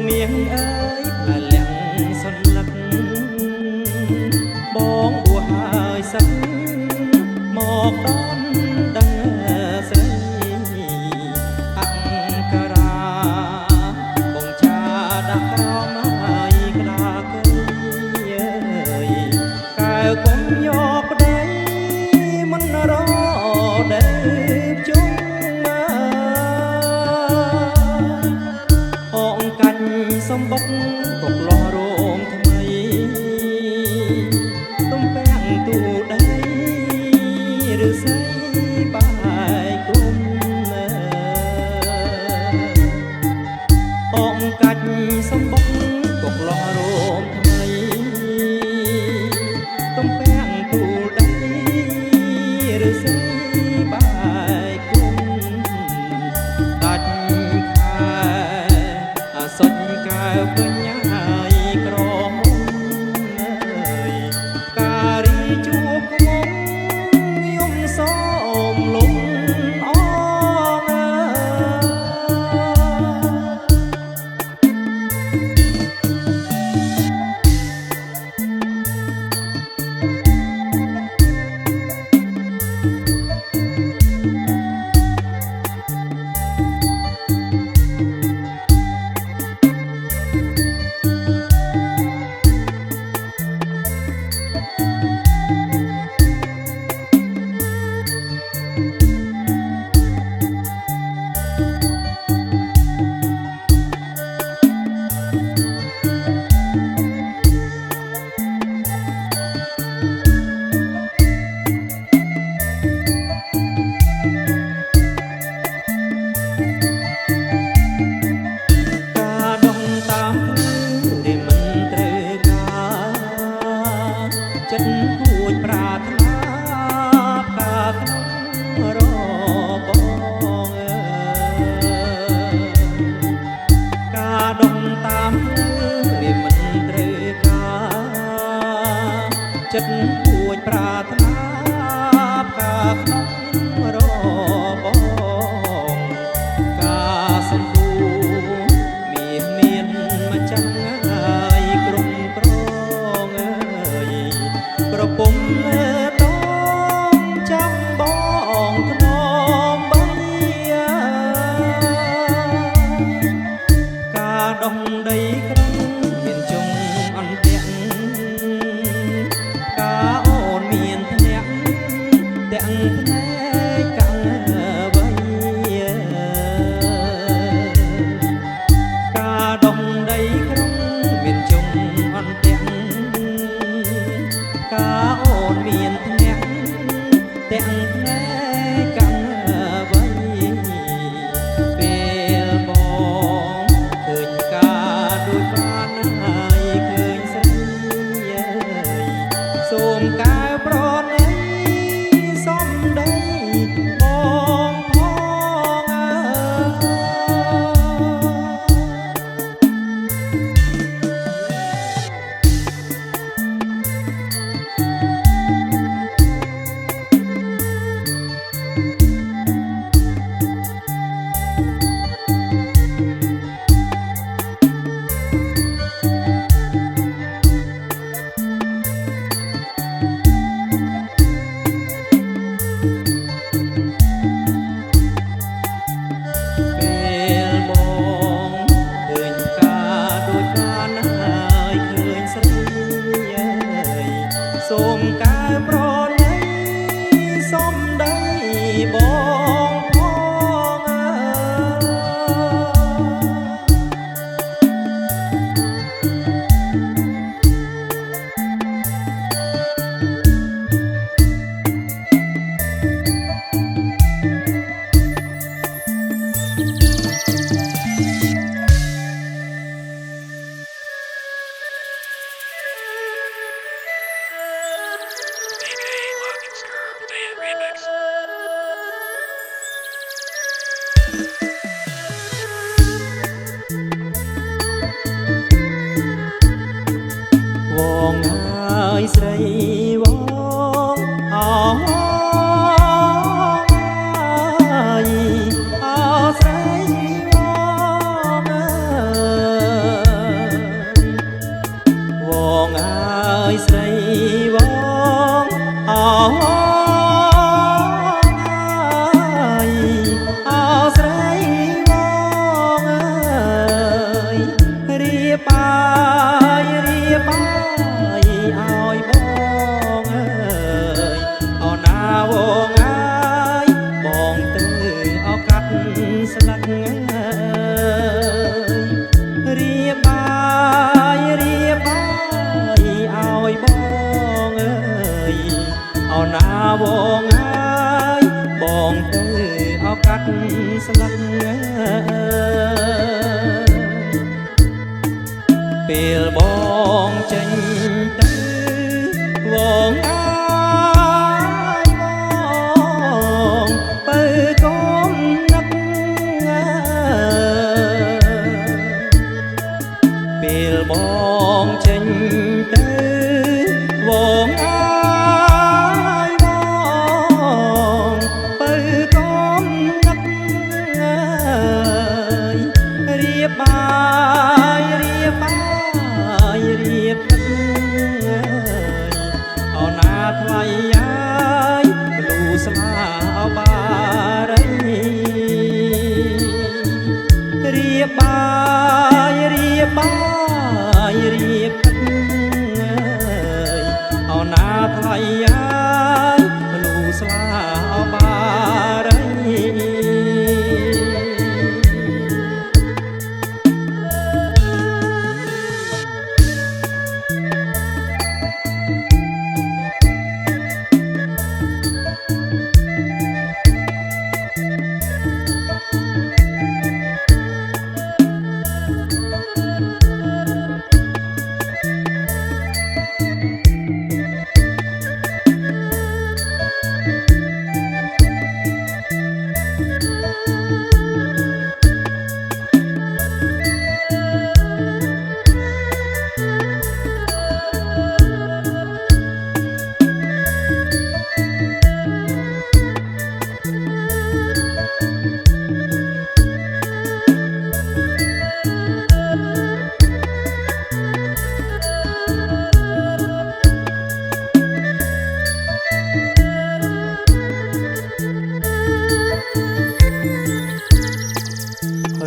មៀងអើយអាលាក់សន្លឹកបងបួហើយសឹកមកដល់ដឹងស្រីអង្គរាបងចាដាក់ក្រមហើយក្តារកៃអើយកែវគុំយកប្តីមិនរដែលជុំអងកាច់សំបុកកុកលោះរោមថ្មីទំពាំងទូដៃឬស្អីបាយគុំអងកាច់សំបុកកុកលោះរោមថ្មីទំពាំងទូដៃឬស្អីបាយគុំដាច់ខែសុចកែវពេញហើយក្រមុំអើយការីជួបក្មុំខ្ញុំសូមលំអងអើចិត្តគួចប្រាថ្នាផ្កាក្នុងរបងការដុំតាមវាមិនត្រូវការចិត្តគួចប្រាថ្នាផ្កាក្នុងរបងការសំគូមានម្ចាំងហើយគ្រប់ក្រងប្រពំតងចាំបងថ្នមបីការដុំដីក្រំមានជុំអន្ទាក់ការអូនមានភ្នាក់ទាំងភ្នែកកាំងវៃការដុំដីក្រំមានជុំអន្ទាក់ការអូនមានភ្នាក់ទាំងភ្នែកកាំងវៃពេលបងឃើញការដូចបានហើយឃើញស្រីអើយសូមកែប្រណីសំដីបងផងអើពេលបងឃើញផ្កាដូចបានហើយឃើញស្រីអើយសូមកែប្រណីសំដីបងផងអើវងហើយស្រីវងអើយអោស្រីវង ពេលបងចេញទៅវងអាយបងបើកុំនឹកពេលបងចេញទៅវងអាយបងបើកុំនឹករៀបបាយរៀបបាយរៀបទឹកអោណាថ្លៃយាយលូស្លាបារីរៀបបាយរៀបបាយរៀបទឹកអោណាថ្លៃយាយលូស្លាបារី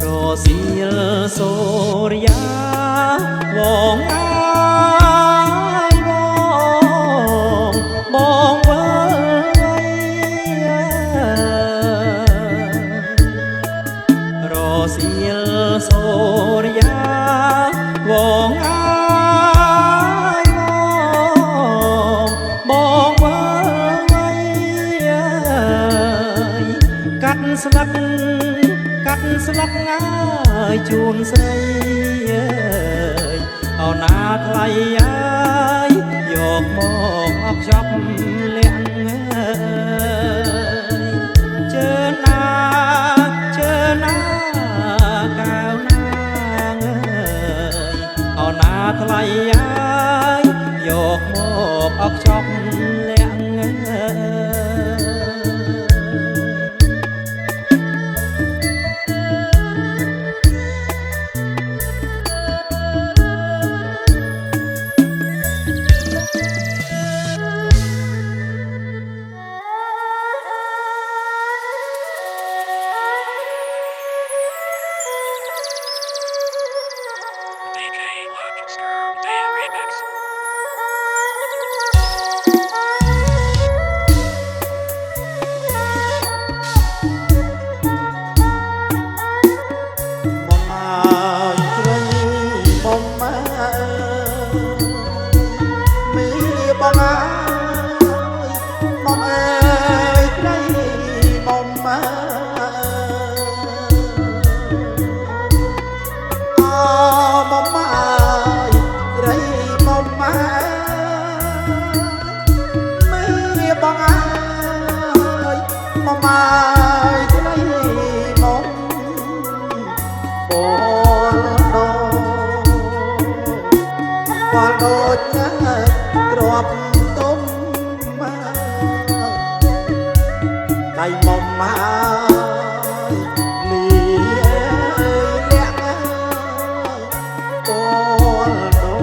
រសៀលសូរិយាវងអាយបងវើរសៀលសូរិយាវងអាយបងវើកាត់ស្លឹកកាត់ស្លឹកងាយជូនស្រីអោណាថ្លៃយាយយកមកអបចាប់លាក់ជើណាជើណាកៅណាងអោណាថ្លៃយាយយកមកអបចាប់លាក់ដូចណាក្របទុំដៃមុំមកលីលាក់ពលដូ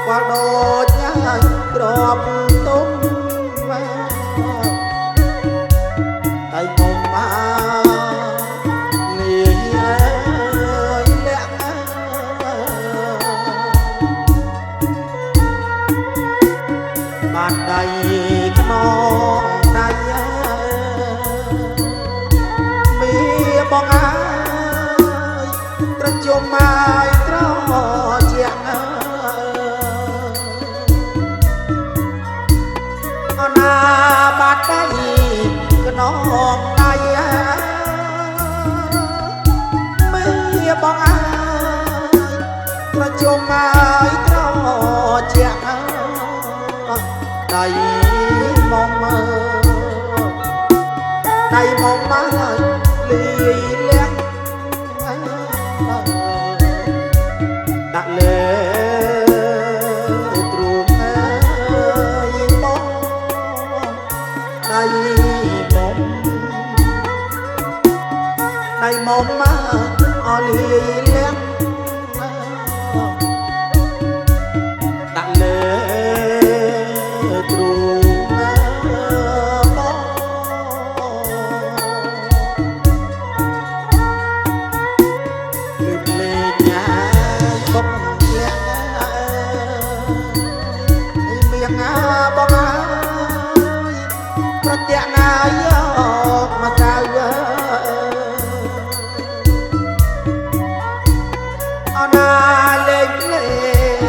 ក៏ដូចណាក្របទុំដៃមុំមកបាត់ដៃខ្នងដៃមានបងអើយត្រជុំមកត្រជាក់អណាបាត់ដៃខ្នងដៃមានបងអើយ ងហើយត្រជាក់ដៃមកមើដៃមកមកលីលះដាក់លើទ្រូងហើយមកដៃមកដៃមកមកអលីលះដាក់លើទ្រូងប្រទះណាយកមកក្រៅអណាលេងលេង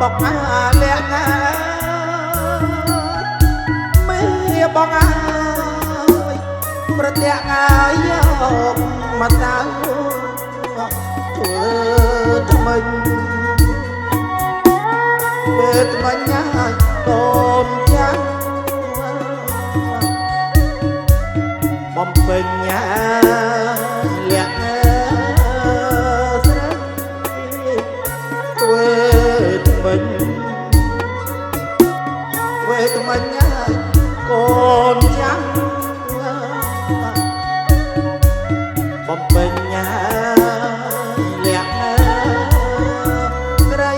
បកអាលះណាមេបងអើយប្រទះណាយកមកក្រៅធ្វើថ្មិញពេលថ្មិញហើយកូនចាស់បំពេញញ៉ាលះស្រីធ្វើថ្មិញហើយកូនចាស់បំពេញញ៉ាលះស្រី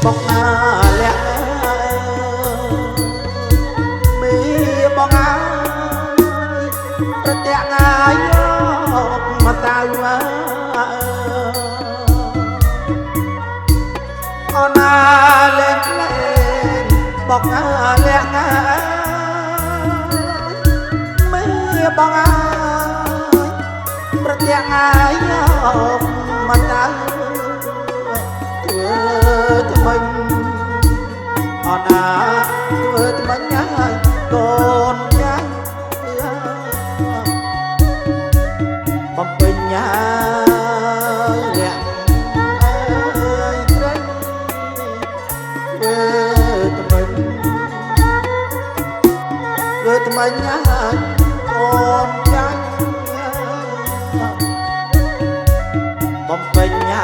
បកណាលះមីបងអើយប្រទះងាយយកមកតៅអណាលេងលេងបកណាលះមីបងអើយប្រទះងាយយកមកតៅថ្មិញអណាធ្វើថ្មិញហើយកូនចាស់បំពេញញ៉ាលះអើយស្រីធ្វើថ្មិញហើយកូនចាស់បំពេញញ៉ា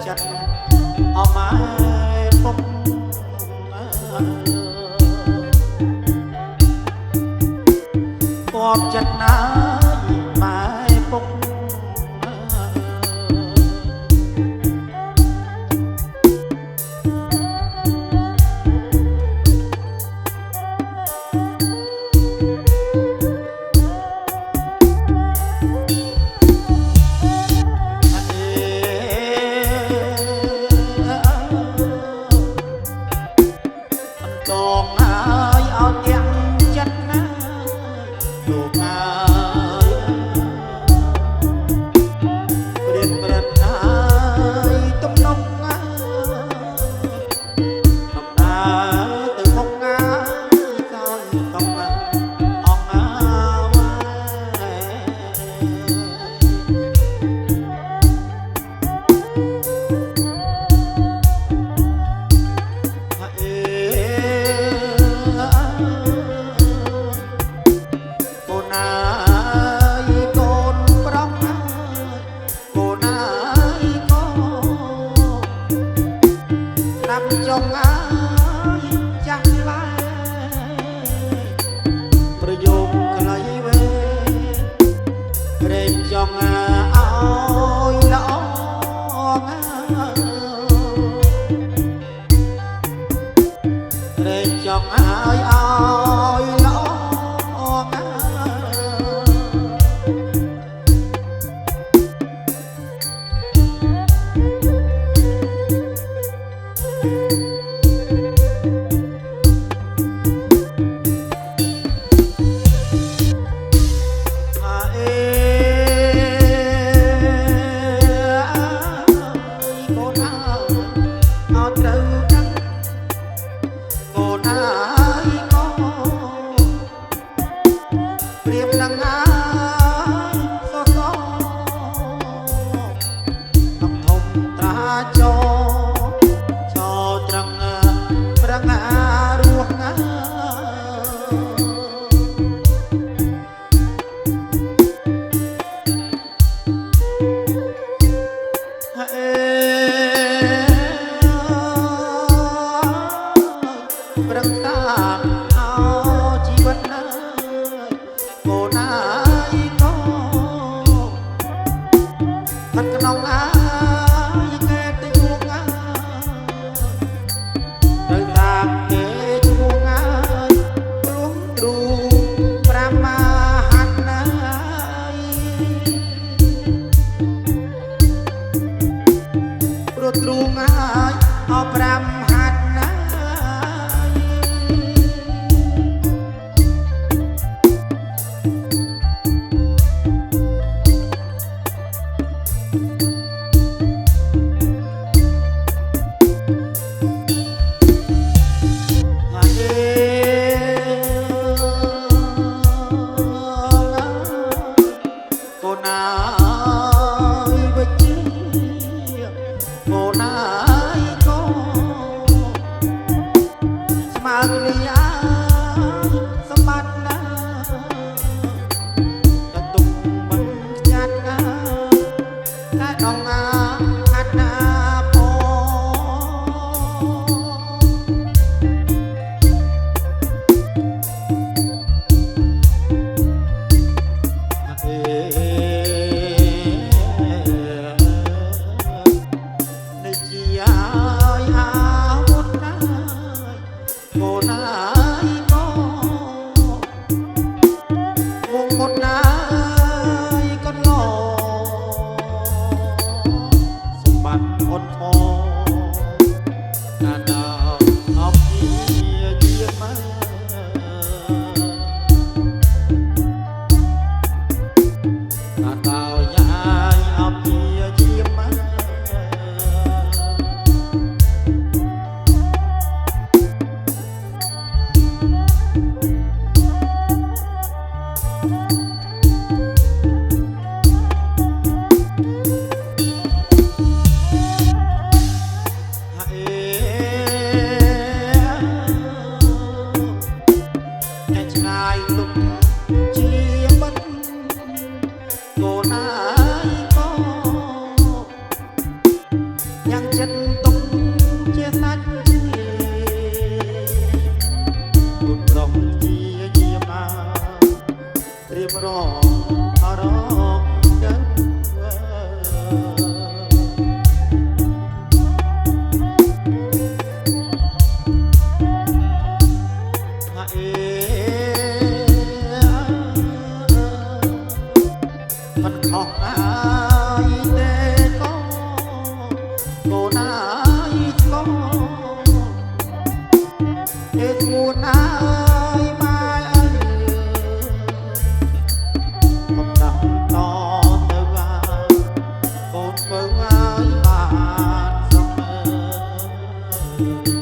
ចិត្តអមឯពុក បចិត្តណាយម៉ែពុកចង់អើយចាស់ឡាប្រយោគខ្លីវេរែកចង់អើយល្អរែកចង់អើយល្អប្រឹងតាអោជីវិតណាកូនណាយកោផាត់ក្នុងអាយកែទៅយូងអាត្រូវតាមគេឈ្មោះអាព្រោះគ្រូប្រាមាហាត់ណាព្រោះគ្រូងាយអោប្រាំហាត់ណា ។